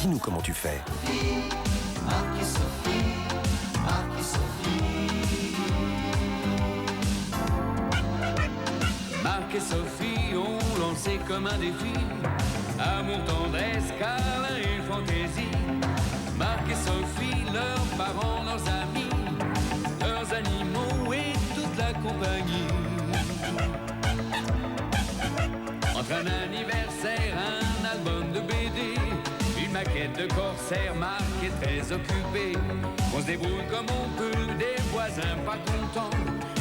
Dis-nous comment tu fais. Marc et Sophie, Marc et Sophie. Marc et Sophie ont lancé comme un défi amour, tendresse, câlin et fantaisie. Marc et Sophie, leurs parents, leurs amis, leurs animaux et toute la compagnie. Entre un anniversaire, un album de BD, une maquette de corsaire, Marc est très occupé. On se débrouille comme on peut, des voisins pas contents,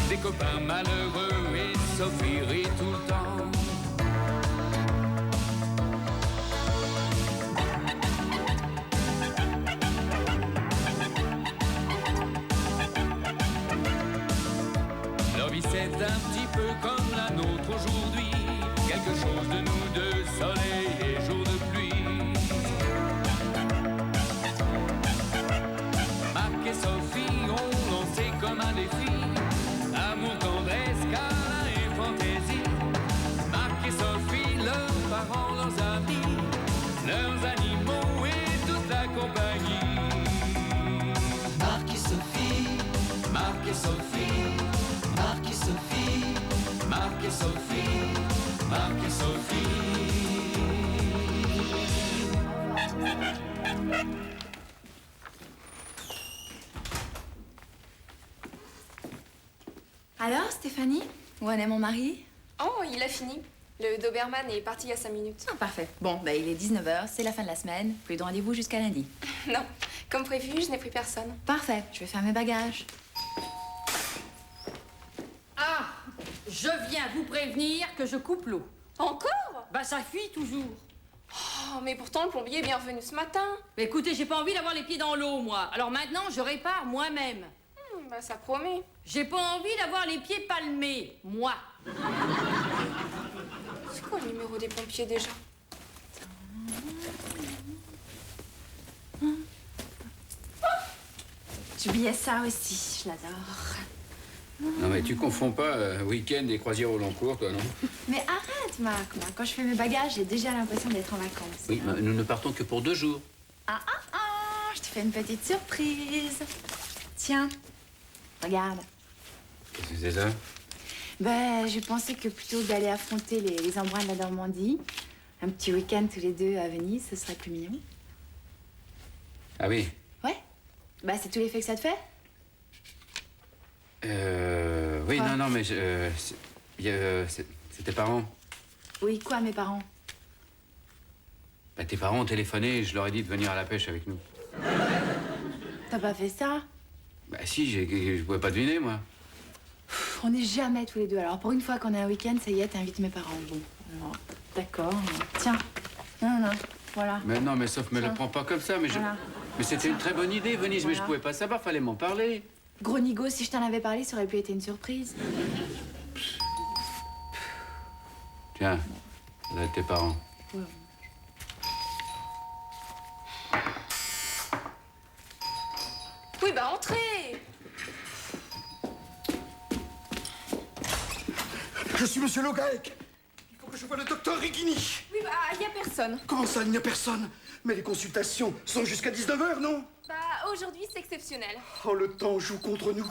des copains malheureux et Sophie rit tout le temps. Leur vie c'est un petit peu comme la nôtre aujourd'hui, quelque chose de nous deux, soleil et jour de pluie. Marc et Sophie ont lancé comme un défi amour, tendresse, câlin et fantaisie. Marc et Sophie, leurs parents, leurs amis, leurs animaux et toute la compagnie. Marc et Sophie, Marc et Sophie, Marc et Sophie, Marc et Sophie, Marc et Sophie. Alors, Stéphanie, où en est mon mari? Oh, il a fini. Le Doberman est parti il y a 5 minutes. Ah, parfait. Bon, il est 19h, c'est la fin de la semaine. Plus de rendez-vous jusqu'à lundi. Non, comme prévu, je n'ai pris personne. Parfait, je vais faire mes bagages. Ah, je viens vous prévenir que je coupe l'eau. Encore? Bah ça fuit toujours. Oh, mais pourtant, le plombier est bien revenu ce matin. Mais écoutez, j'ai pas envie d'avoir les pieds dans l'eau, moi. Alors maintenant, je répare moi-même. Bah ça promet. J'ai pas envie d'avoir les pieds palmés, moi. C'est quoi le numéro des pompiers déjà? J'oubliais ça aussi, je l'adore. Non mais tu confonds pas week-end et croisière au long cours, toi, non? Mais arrête, Marc. Moi, quand je fais mes bagages, j'ai déjà l'impression d'être en vacances. Oui, mais nous ne partons que pour 2 jours. Ah, je te fais une petite surprise. Tiens, regarde. Qu'est-ce que c'est ça? Je pensais que plutôt que d'aller affronter les embruns de la Normandie, un petit week-end tous les deux à Venise, ce serait plus mignon. Ah oui. Ouais. C'est tous les faits que ça te fait? Oui, Quoi? non, mais c'est tes parents. Oui, quoi, mes parents? Bah, tes parents ont téléphoné et je leur ai dit de venir à la pêche avec nous. T'as pas fait ça? Bah si, je pouvais pas deviner, moi. On n'est jamais tous les deux. Alors, pour une fois qu'on a un week-end, ça y est, t'invites mes parents. Bon, alors, d'accord. Tiens. Non, voilà. Mais non, mais sauf, me Tiens. le prends pas comme ça, mais Voilà. Mais c'était une très bonne idée, Venise, mais je Voilà. pouvais pas savoir, fallait m'en parler. Gros nigo, si je t'en avais parlé, ça aurait pu être une surprise. Tiens, là, tes parents. Ouais. Oui, bah entrez. Je suis Monsieur Logaec. Il faut que je voie le docteur Rigini. Oui, bah il y a personne. Comment ça, il n'y a personne? Mais les consultations sont jusqu'à 19h, non? Bah aujourd'hui, c'est exceptionnel. Oh, le temps joue contre nous.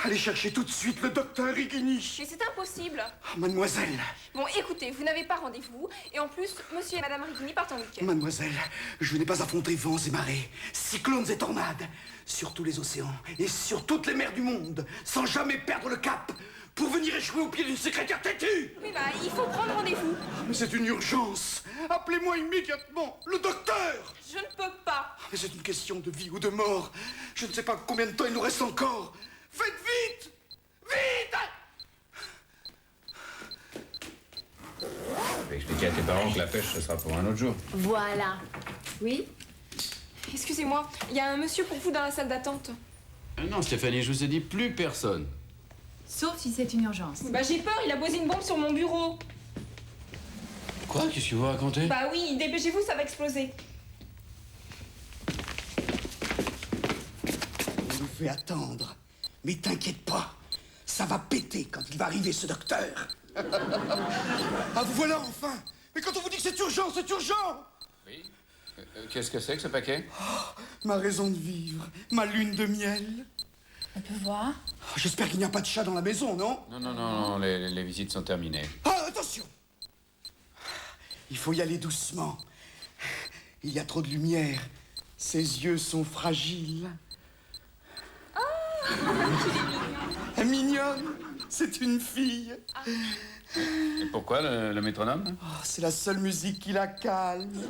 Allez chercher tout de suite le docteur Rigini. Mais c'est impossible. Oh, mademoiselle, Bon, écoutez, vous n'avez pas rendez-vous. Et en plus, monsieur et madame Rigini partent en week-end. mademoiselle, je n'ai pas affronté vents et marées, cyclones et tornades, sur tous les océans et sur toutes les mers du monde, sans jamais perdre le cap, pour venir échouer au pied d'une secrétaire têtue. Oui, bah il faut prendre rendez-vous. Mais c'est une urgence. Appelez-moi immédiatement le docteur. Je ne peux pas. Mais c'est une question de vie ou de mort. Je ne sais pas combien de temps il nous reste encore. Faites vite! Vite! Je vais expliquer à tes parents que la pêche, ce sera pour un autre jour. Voilà. Oui? Excusez-moi, il y a un monsieur pour vous dans la salle d'attente. Non, Stéphanie, je vous ai dit plus personne. Sauf si c'est une urgence. Bah j'ai peur, il a posé une bombe sur mon bureau. Quoi? Qu'est-ce que vous racontez? Bah oui, dépêchez-vous, ça va exploser. On nous fait attendre. Mais t'inquiète pas, ça va péter quand il va arriver, ce docteur. Ah, vous voilà enfin. Mais quand on vous dit que c'est urgent, c'est urgent. Oui. Qu'est-ce que c'est que ce paquet? Ma raison de vivre, ma lune de miel. On peut voir? J'espère qu'il n'y a pas de chat dans la maison, non? Non, les visites sont terminées. Ah, attention! Il faut y aller doucement. Il y a trop de lumière. Ses yeux sont fragiles. Ah, mignonne! C'est une fille. Et pourquoi le métronome? Oh, c'est la seule musique qui la calme.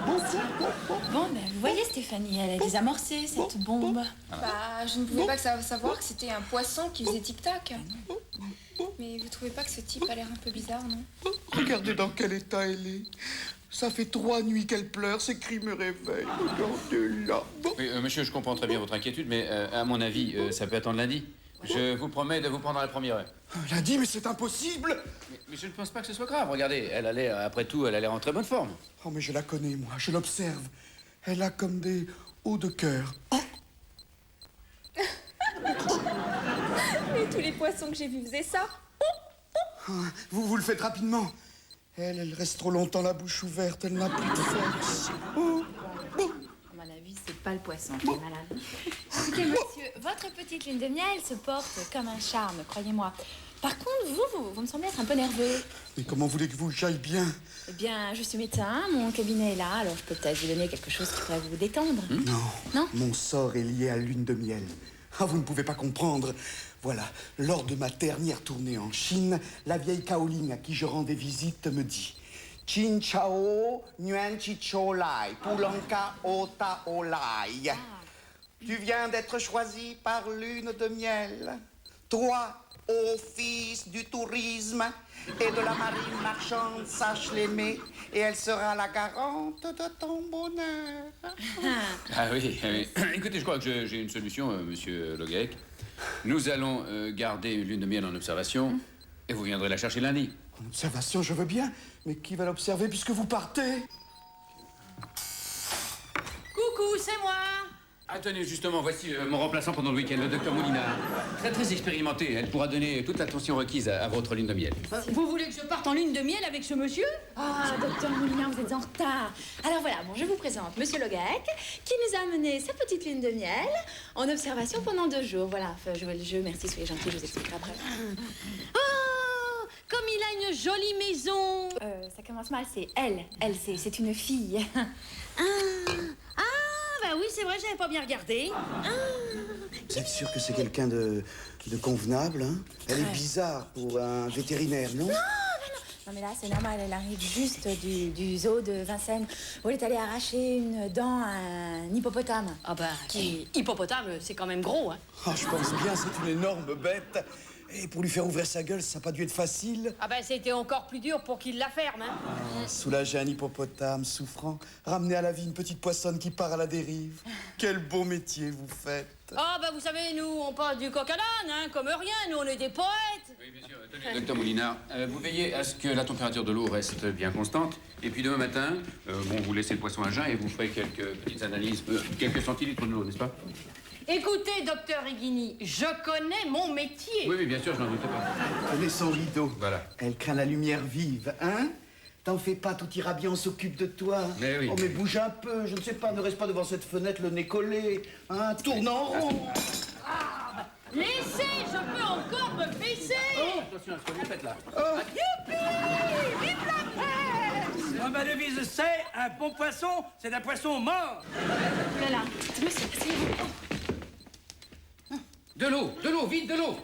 Bon, ben, vous voyez, Stéphanie, elle a désamorcé cette bombe. Bah, je ne pouvais pas savoir que c'était un poisson qui faisait tic-tac. Mais vous trouvez pas que ce type a l'air un peu bizarre, non? Regardez dans quel état elle est. Ça fait 3 nuits qu'elle pleure, ses cris me réveillent. Regardez-la. Oui, monsieur, je comprends très bien votre inquiétude, mais à mon avis, ça peut attendre lundi. Je vous promets de vous prendre à la première heure. Lundi, mais c'est impossible. Mais je ne pense pas que ce soit grave. Regardez, elle a l'air, après tout, elle a l'air en très bonne forme. Oh, mais je la connais, moi. Je l'observe. Elle a comme des hauts de cœur. Oh, Mais tous les poissons que j'ai vus faisaient ça. vous le faites rapidement. Elle reste trop longtemps la bouche ouverte. Elle n'a plus de force. Oh, oh. À mon avis, c'est pas le poisson qui est malade. Écoutez, monsieur, votre petite lune de miel se porte comme un charme, croyez-moi. Par contre, vous me semblez être un peu nerveux. Mais comment voulez-vous que j'aille bien? Eh bien, je suis médecin, mon cabinet est là, alors je peux peut-être vous donner quelque chose qui pourrait vous détendre. Non. Non? Mon sort est lié à lune de miel. Ah, vous ne pouvez pas comprendre. Voilà, lors de ma dernière tournée en Chine, la vieille Kaoling à qui je rendais visite me dit Chin Chao Nguyen Chi Cho Lai, Pulanka Ota Olai. Tu viens d'être choisi par lune de miel. Toi, ô fils du tourisme et de la marine marchande, sache l'aimer, et elle sera la garante de ton bonheur. Ah oui, oui. Écoutez, je crois que j'ai une solution, monsieur Loguec. Nous allons garder une lune de miel en observation, et vous viendrez la chercher lundi. En observation, je veux bien, mais qui va l'observer puisque vous partez? Coucou, c'est moi. Attendez, justement, voici mon remplaçant pendant le week-end, le docteur Moulina. Très expérimenté. Elle pourra donner toute l'attention requise à votre lune de miel. Vous voulez que je parte en lune de miel avec ce monsieur? Ah, docteur Moulin, vous êtes en retard. Alors voilà, bon, je vous présente monsieur Logac, qui nous a amené sa petite lune de miel en observation pendant 2 jours. Voilà, enfin, jouez le jeu, merci, soyez gentil, je vous expliquerai après. Oh, comme il a une jolie maison. Ça commence mal, c'est elle, c'est une fille. Bah oui, c'est vrai, j'avais pas bien regardé. Vous êtes sûr que c'est quelqu'un de convenable, hein? Elle est bizarre pour un vétérinaire, non? Non mais là, c'est normal, elle arrive juste du zoo de Vincennes, où elle est allée arracher une dent à un hippopotame. Ah bah, hippopotame, c'est quand même gros, hein. Ah, je pense bien, c'est une énorme bête. Et pour lui faire ouvrir sa gueule, ça n'a pas dû être facile. Ah bah, c'était encore plus dur pour qu'il la ferme, hein. Soulager un hippopotame souffrant, ramener à la vie une petite poissonne qui part à la dérive. Quel beau métier vous faites. Ah bah, vous savez, nous, on passe du coq à l'âne, hein, comme rien, nous, on est des poètes. Oui, bien sûr. Tenez, docteur Moulina, vous veillez à ce que la température de l'eau reste bien constante. Et puis demain matin, vous laissez le poisson à jeun et vous ferez quelques petites analyses, quelques centilitres de l'eau, n'est-ce pas? Écoutez, docteur Higuini, je connais mon métier. Oui, bien sûr, je n'en doutais pas. Tenez son rideau. Voilà. Elle craint la lumière vive, hein? T'en fais pas, tout ira bien, on s'occupe de toi. Mais oui. Oh, mais bouge un peu, je ne sais pas, ne reste pas devant cette fenêtre le nez collé. Hein? Tourne en rond. Laissez, je peux encore me baisser. Oh, attention à ce que vous faites là. Ma devise, c'est un bon poisson, c'est un poisson mort. Oh là là, monsieur, asseyez-vous. De l'eau, vite, de l'eau.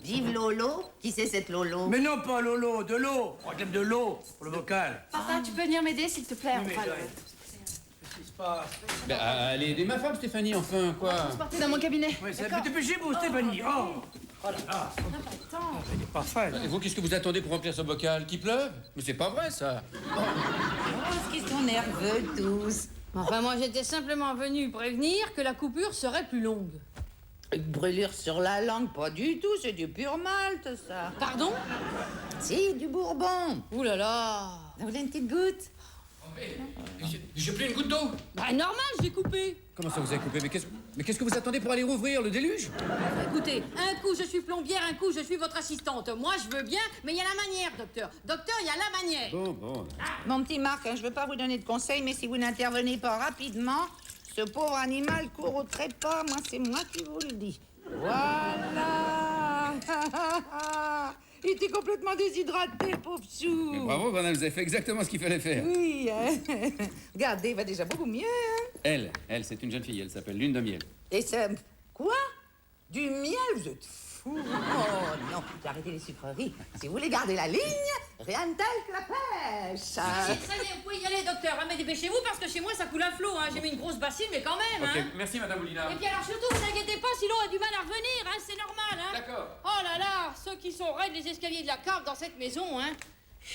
Vive Lolo. Qui c'est cette Lolo? Mais non, pas Lolo, de l'eau. On réclame de l'eau pour le vocal. Papa, tu peux venir m'aider, s'il te plaît? Mais Enfin, qu'est-ce qui se passe? Ben, allez, aidez ma femme, Stéphanie, enfin, quoi. partez dans mon cabinet. Oui, c'est un petit peu chez vous, Stéphanie. Oh là là. Il est parfait. Et vous, qu'est-ce que vous attendez pour remplir ce bocal? Qu'il pleuve? Mais c'est pas vrai, ça. Oh, est-ce qu'ils sont nerveux tous? Enfin, moi, j'étais simplement venue prévenir que la coupure serait plus longue. Une brûlure sur la langue? Pas du tout, c'est du pur malt, ça. Pardon? Si, du bourbon. Ouh là là. Vous voulez une petite goutte? J'ai plus une goutte d'eau. Bah normal, je l'ai coupé. Comment ça vous avez coupé? Mais qu'est-ce que vous attendez pour aller rouvrir le déluge? Écoutez, un coup je suis plombière, un coup je suis votre assistante. Moi je veux bien, mais il y a la manière, docteur. Docteur, il y a la manière. Bon. Mon petit Marc, hein, je veux pas vous donner de conseils, mais si vous n'intervenez pas rapidement, ce pauvre animal court au trépas. Moi, c'est moi qui vous le dis. Voilà. Il était complètement déshydraté, pauvre chou. Mais bravo, Bernard, vous avez fait exactement ce qu'il fallait faire. Oui, hein. Regardez, il va déjà beaucoup mieux. Hein. Elle, c'est une jeune fille, elle s'appelle Lune de Miel. Et ça... Quoi? Du miel? Vous êtes fou. Oh non, j'ai arrêté les sucreries. Si vous voulez garder la ligne, rien de tel que la pêche. Ça y est, vous pouvez y aller, docteur. Mais dépêchez-vous parce que chez moi ça coule à flot. Hein. J'ai mis une grosse bassine, mais quand même. Ok, Hein. merci, Madame Moulina. Et puis alors surtout, vous inquiétez pas, sinon on a du mal à revenir. Hein. C'est normal. Hein. D'accord. Oh là là, ceux qui sont raides les escaliers de la cave dans cette maison. Hein.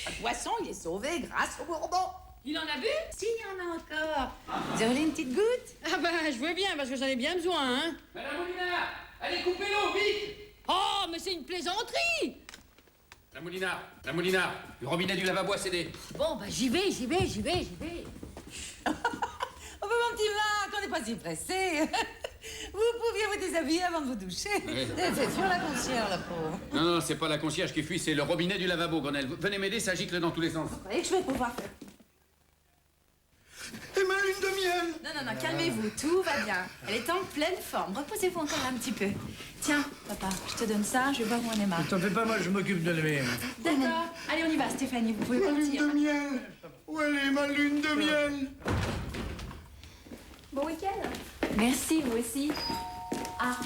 Le poisson, il est sauvé grâce au Bourbon. Il en a bu? Si, il y en a encore. Vous voulez une petite goutte? Ah ben, je veux bien parce que j'en ai bien besoin. Hein. Madame Moulina, allez, coupez l'eau, vite. Oh, mais c'est une plaisanterie. La Moulina, le robinet du lavabo a cédé. Bon, bah j'y vais. Oh, bah, mon petit Marc, on n'est pas si pressé. Vous pouviez vous déshabiller avant de vous doucher. Oui. C'est sur la concierge, la pauvre. Non, c'est pas la concierge qui fuit, c'est le robinet du lavabo, Grenelle. Venez m'aider, ça gicle dans tous les sens. Vous croyez que je vais pouvoir faire? Et ma lune de miel! Non, calmez-vous, tout va bien. Elle est en pleine forme. Reposez-vous encore un petit peu. Tiens, papa, je te donne ça, je vais voir où on est marre. T'en fais pas, moi je m'occupe de lui. D'accord. Allez, on y va, Stéphanie, vous pouvez Ma lune partir. de miel! Où elle est, ma lune de miel? Bon week-end. Merci, vous aussi. Ah.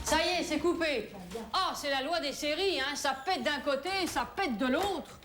Ça y est, c'est coupé. Oh, c'est la loi des séries, hein. Ça pète d'un côté, ça pète de l'autre.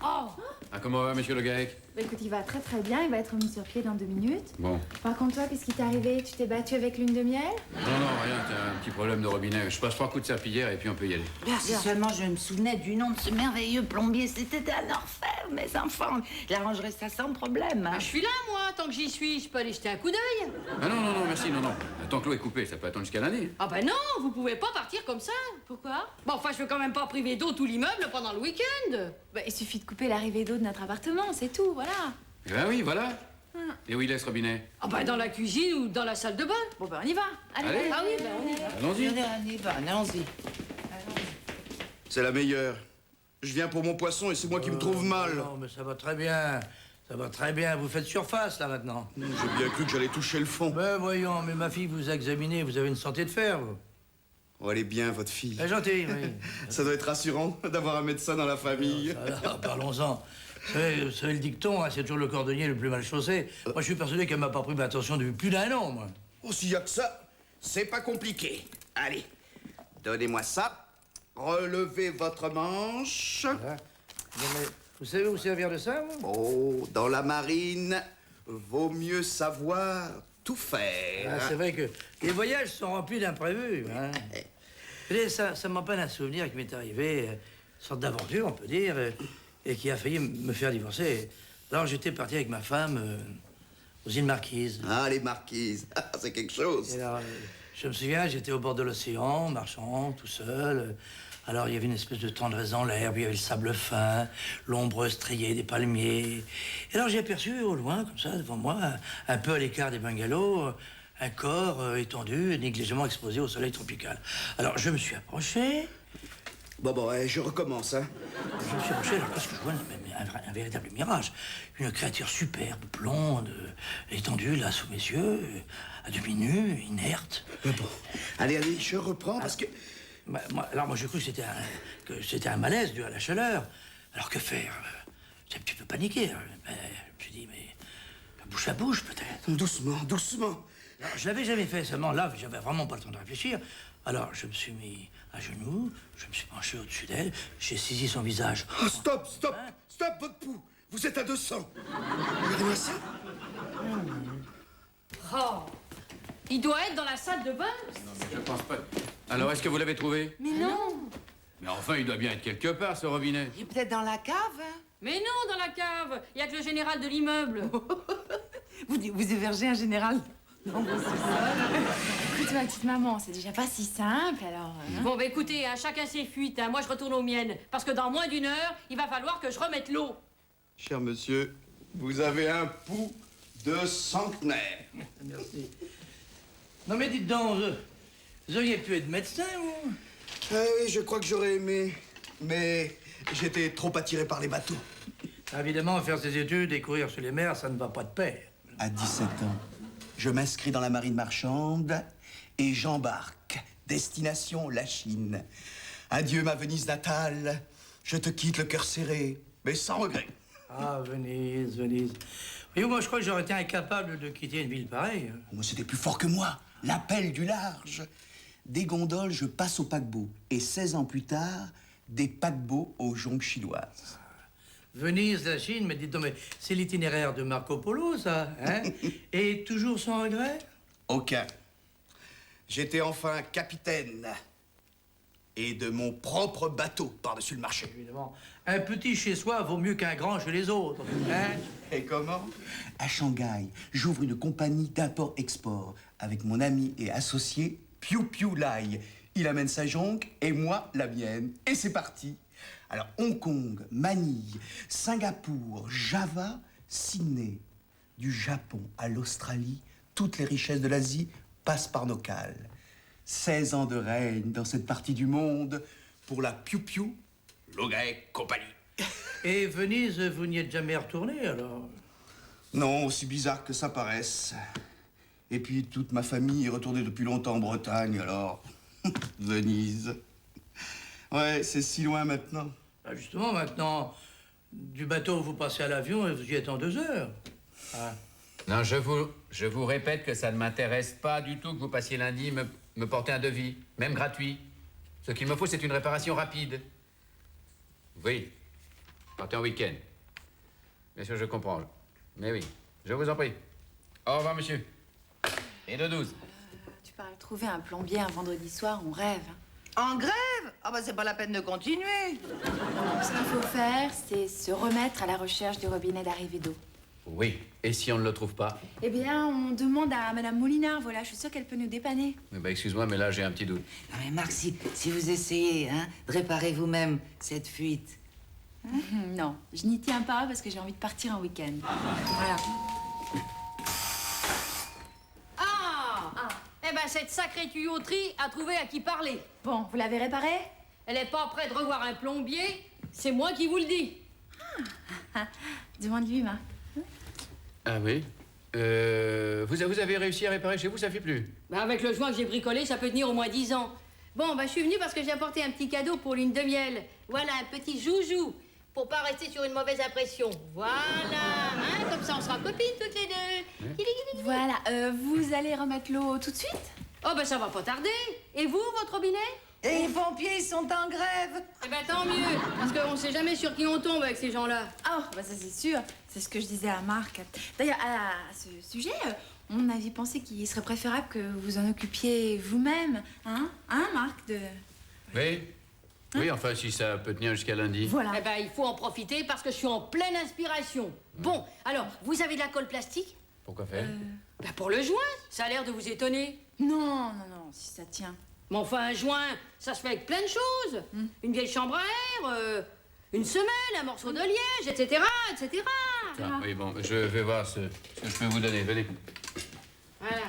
Oh. Ah, comment va, monsieur Le Gaec? Bah écoute, il va très très bien, il va être remis sur pied dans 2 minutes. Bon. Par contre, toi, qu'est-ce qui t'est arrivé? Tu t'es battu avec Lune de Miel? Non, rien, t'as un petit problème de robinet. Je passe 3 coups de serpillière et puis on peut y aller. Si seulement je me souvenais du nom de ce merveilleux plombier, c'était un enfer, mes enfants. J'arrangerais ça sans problème. Hein. Je suis là, moi, tant que j'y suis, je peux aller jeter un coup d'œil. Ah non, merci, non. Tant que l'eau est coupée, ça peut attendre jusqu'à l'année. Ah ben non, vous pouvez pas partir comme ça. Pourquoi? Bon, enfin, je veux quand même pas priver d'eau tout l'immeuble pendant le week-end. Bah, il suffit de couper l'arrivée d'eau de notre appartement, c'est tout, voilà. Eh ben oui, voilà. Et où il est ce robinet? Ah ben dans la cuisine ou dans la salle de bain. Bon, bah, on y va. Allez. Ah oui, ben on y va. Allons-y. Allons-y. C'est la meilleure. Je viens pour mon poisson et c'est moi qui me trouve mal. Non, mais ça va très bien. Ça va très bien. Vous faites surface, là, maintenant. J'ai bien cru que j'allais toucher le fond. Ben, voyons, mais ma fille vous a examiné. Vous avez une santé de fer, vous. Oh, elle est bien, votre fille. Elle est gentille, oui. Ça doit être rassurant d'avoir un médecin dans la famille. Alors, parlons-en. Vous savez, le dicton, hein, c'est toujours le cordonnier le plus mal chaussé. Moi, je suis persuadé qu'elle m'a pas pris ma attention depuis plus d'1 an, moi. Oh, s'il y a que ça, c'est pas compliqué. Allez, donnez-moi ça. Relevez votre manche. Voilà. Mais vous savez vous servir de ça, vous? Oh, dans la marine, vaut mieux savoir tout faire. Ah, c'est vrai que les voyages sont remplis d'imprévus. Hein. Et ça m'empêche un souvenir qui m'est arrivé, une sorte d'aventure, on peut dire, et qui a failli me faire divorcer. Alors j'étais parti avec ma femme aux îles Marquises. Ah, les marquises, c'est quelque chose. Et alors, je me souviens, j'étais au bord de l'océan, marchant, tout seul. Alors, il y avait une espèce de tendresse dans l'herbe, il y avait le sable fin, l'ombre striée des palmiers. Et alors, j'ai aperçu au loin, comme ça, devant moi, un peu à l'écart des bungalows, un corps étendu, négligemment exposé au soleil tropical. Alors, je me suis approché. Bon, je recommence, hein. Je me suis approché, alors, parce que je vois un véritable mirage. Une créature superbe, blonde, étendue, là, sous mes yeux, à demi nue, inerte. Bon, allez, je reprends, parce que... Alors, j'ai cru que c'était un malaise dû à la chaleur. Alors, que faire? J'ai un petit peu paniqué. Je me suis dit, mais bouche à bouche, peut-être. Doucement. Alors, je l'avais jamais fait, seulement là, j'avais vraiment pas le temps de réfléchir. Alors, je me suis mis à genoux, je me suis penché au-dessus d'elle, j'ai saisi son visage. Oh, stop, votre pouls. Vous êtes à 200. Regardez-moi ça. Oh. Il doit être dans la salle de bain. Non, mais je pense pas. Alors, est-ce que vous l'avez trouvé? Mais non. Mais enfin, il doit bien être quelque part, ce robinet. Il est peut-être dans la cave. Hein. Mais non, dans la cave. Il y a que le général de l'immeuble. Vous hébergez un général dans vos sous-sols. Écoute, ma petite maman, c'est déjà pas si simple, alors... hein. Bon, bah écoutez, hein, chacun ses fuites. Hein. Moi, je retourne aux miennes. Parce que dans moins d'1 heure, il va falloir que je remette l'eau. Cher monsieur, vous avez un pouls de centenaire. Merci. Non mais dites donc, vous auriez pu être médecin, vous? Oui, je crois que j'aurais aimé, mais j'étais trop attiré par les bateaux. Évidemment, faire ses études et courir sur les mers, ça ne va pas de pair. À 17 ans, je m'inscris dans la marine marchande et j'embarque. Destination, la Chine. Adieu, ma Venise natale. Je te quitte le cœur serré, mais sans regret. Ah, Venise, Venise. Voyez-vous, moi, je crois que j'aurais été incapable de quitter une ville pareille. Moi, c'était plus fort que moi. L'appel du large. Des gondoles, je passe au paquebot. Et 16 ans plus tard, des paquebots aux jonques chinoises. Venise, la Chine, mais dites donc, mais c'est l'itinéraire de Marco Polo, ça, hein? Et toujours sans regret? Aucun. J'étais enfin capitaine. Et de mon propre bateau par-dessus le marché. Évidemment. Un petit chez soi vaut mieux qu'un grand chez les autres. Hein? Et comment? À Shanghai, j'ouvre une compagnie d'import-export avec mon ami et associé Piu Piu Lai. Il amène sa jonque et moi la mienne. Et c'est parti. Alors, Hong Kong, Manille, Singapour, Java, Sydney. Du Japon à l'Australie, toutes les richesses de l'Asie passent par nos cales. 16 ans de règne dans cette partie du monde pour la Piu Piu Logaec Compagnie. Et Venise, vous n'y êtes jamais retourné, alors? Non, aussi bizarre que ça paraisse. Et puis, toute ma famille est retournée depuis longtemps en Bretagne, alors... Venise. Ouais, c'est si loin maintenant. Bah justement, maintenant, du bateau, vous passez à l'avion et vous y êtes en 2 heures. Ah. Non, je vous répète que ça ne m'intéresse pas du tout que vous passiez lundi me porter un devis, même gratuit. Ce qu'il me faut, c'est une réparation rapide. Oui, partez en week-end. Bien sûr, je comprends. Mais oui, je vous en prie. Au revoir, monsieur. Et de 12. Tu parles trouver un plombier un vendredi soir, on rêve. En grève? Ah bah c'est pas la peine de continuer. Ce qu'il faut faire, c'est se remettre à la recherche du robinet d'arrivée d'eau. Oui, et si on ne le trouve pas? Eh bien, on demande à Madame Moulinard, voilà, je suis sûre qu'elle peut nous dépanner. Eh ben, excuse-moi, mais là, j'ai un petit doute. Non mais Marc, si vous essayez hein, de réparer vous-même cette fuite. Non, je n'y tiens pas parce que j'ai envie de partir en week-end. Voilà. Eh ben, cette sacrée tuyauterie a trouvé à qui parler. Bon, vous l'avez réparée? Elle est pas prête de revoir un plombier, c'est moi qui vous le dis. Demande-lui, Marc. Ah oui? Vous avez réussi à réparer chez vous, ça fait plus? Ben, avec le joint que j'ai bricolé, ça peut tenir au moins 10 ans. Bon, ben, je suis venue parce que j'ai apporté un petit cadeau pour lune de miel. Voilà, un petit joujou, pour pas rester sur une mauvaise impression. Voilà, hein, comme ça on sera copines toutes les deux. Voilà, vous allez remettre l'eau tout de suite? Oh, ben, ça va pas tarder. Et vous, votre robinet? Et les pompiers, ils sont en grève. Eh ben, tant mieux, parce qu'on sait jamais sur qui on tombe avec ces gens-là. Oh, bah ça c'est sûr. C'est ce que je disais à Marc. D'ailleurs, à ce sujet, on avait pensé qu'il serait préférable que vous en occupiez vous-même. Hein, Marc de... Oui. Oui, enfin, si ça peut tenir jusqu'à lundi. Voilà. Eh ben, il faut en profiter parce que je suis en pleine inspiration. Bon, alors, vous avez de la colle plastique? Pourquoi faire? Ben, pour le joint. Ça a l'air de vous étonner. Non, si ça tient. Mais enfin, un joint, ça se fait avec plein de choses. Une vieille chambre à air, une semelle, un morceau de liège, etc., etc. Ah, oui, bon, je vais voir ce que je peux vous donner. Venez. Voilà.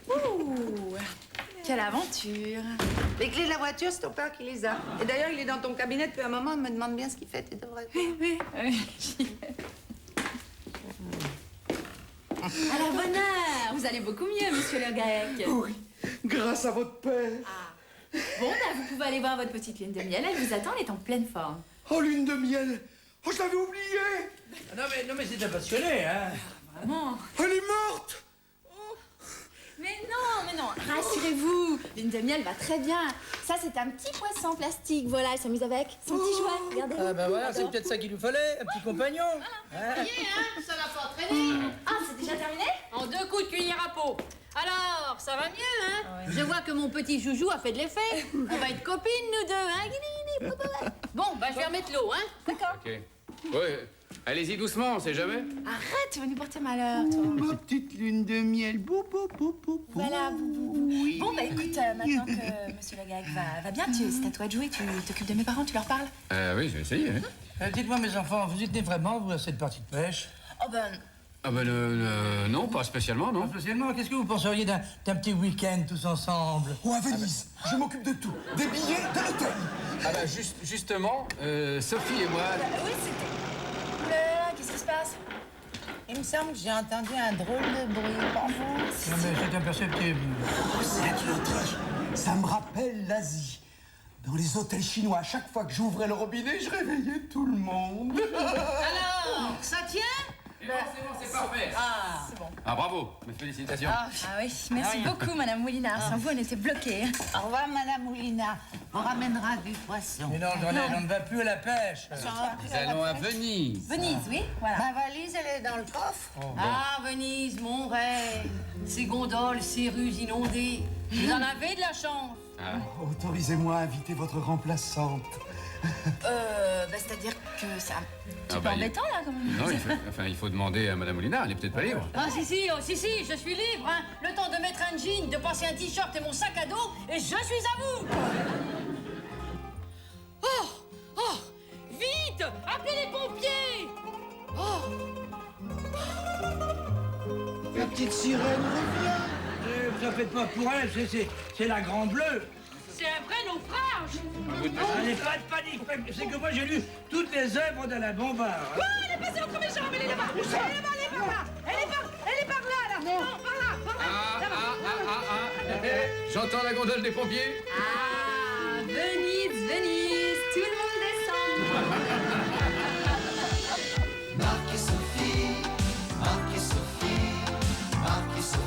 Ouh, quelle aventure. Les clés de la voiture, c'est ton père qui les a. Et d'ailleurs, il est dans ton cabinet depuis un moment, il me demande bien ce qu'il fait, tu devrais voir. Oui. À la bonne heure. Vous allez beaucoup mieux, monsieur Le Gaec. Oui, grâce à votre père. Bon, vous pouvez aller voir votre petite lune de miel. Elle vous attend, elle est en pleine forme. Oh, lune de miel. Oh, je l'avais oublié. Non mais c'est passionné, hein? Vraiment. Elle est morte. Mais non, rassurez-vous, lune de miel va très bien. Ça, c'est un petit poisson en plastique, voilà, elle s'amuse avec. Son petit jouet, regardez. Ah bah voilà, c'est peut-être ça qu'il nous fallait, un petit compagnon. Hein? Ça n'a pas traîné. Ah, c'est déjà terminé? En 2 coups de cuillère à peau. Alors, ça va mieux, hein? Je vois que mon petit joujou a fait de l'effet. On va être copines, nous deux, hein? Bon, bah, je vais remettre l'eau, hein? D'accord. Ok. Oui, allez-y doucement, on sait jamais. Arrête, tu vas nous porter malheur, toi. Ma petite lune de miel. Bou. Voilà, bou. Bon, bah écoute, maintenant que monsieur Le Gaec va bien, c'est à toi de jouer. Tu t'occupes de mes parents, tu leur parles? Oui, je vais essayer. Hein. Dites-moi, mes enfants, vous y tenez vraiment, vous, à cette partie de pêche? Oh ben, Ah ben non, pas spécialement, non. Pas spécialement. Qu'est-ce que vous penseriez d'un petit week-end tous ensemble? Ou à Venise. Je m'occupe de tout. Des billets, de l'hôtel. Ah ben justement, Sophie et moi... oui, c'était... Oula, qu'est-ce qui se passe? Il me semble que j'ai entendu un drôle de bruit. Bonjour. Non, mais c'est imperceptible. Oh, c'est idiotique. Ça me rappelle l'Asie. Dans les hôtels chinois, à chaque fois que j'ouvrais le robinet, je réveillais tout le monde. Alors, ça tient? C'est bon, c'est parfait. Ah, C'est bon. Ah, bravo, mes félicitations. Ah oui, merci beaucoup, Madame Moulinard. Sans vous, on était bloqués. Au revoir, Madame Moulina. On ramènera du poisson. Mais non, on ne va plus à la pêche. Nous allons à Venise. Venise, oui, voilà. Ma valise, elle est dans le coffre. Ah, Venise, mon rêve. Ces gondoles, ces rues inondées. Vous en avez de la chance. Autorisez-moi à inviter votre remplaçante. C'est-à-dire que c'est un petit peu bah, embêtant, là, comme on Non, dit. il faut demander à Madame Molinard, elle est peut-être pas libre. Ah, si, je suis libre, hein. Le temps de mettre un jean, de passer un t-shirt et mon sac à dos, et je suis à vous. Oh, vite, appelez les pompiers. La petite sirène revient. Vous en faites pas pour elle, c'est la Grande Bleue. C'est un vrai naufrage. Allez, pas de panique. C'est que moi, j'ai lu toutes les œuvres d'Alain Bombard. Oh, elle est passée entre mes jambes, elle est là-bas. Elle est par là. Elle est par là. Non, par là. J'entends la gondole des pompiers. Ah, Venise, tout le monde descend. Marc et Sophie, Marc et Sophie, Marc et Sophie.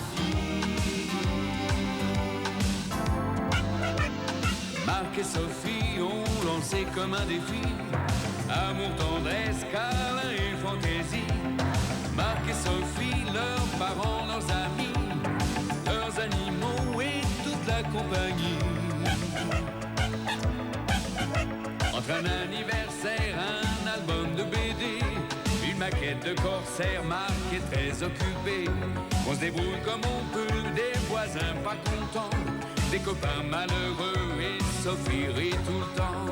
Marc et Sophie ont lancé comme un défi amour, tendresse, câlin et fantaisie. Marc et Sophie, leurs parents, leurs amis, leurs animaux et toute la compagnie. Entre un anniversaire, un album de BD, une maquette de corsaire, Marc est très occupé. On se débrouille comme on peut, des voisins pas contents, des copains malheureux et Sophie rit tout le temps.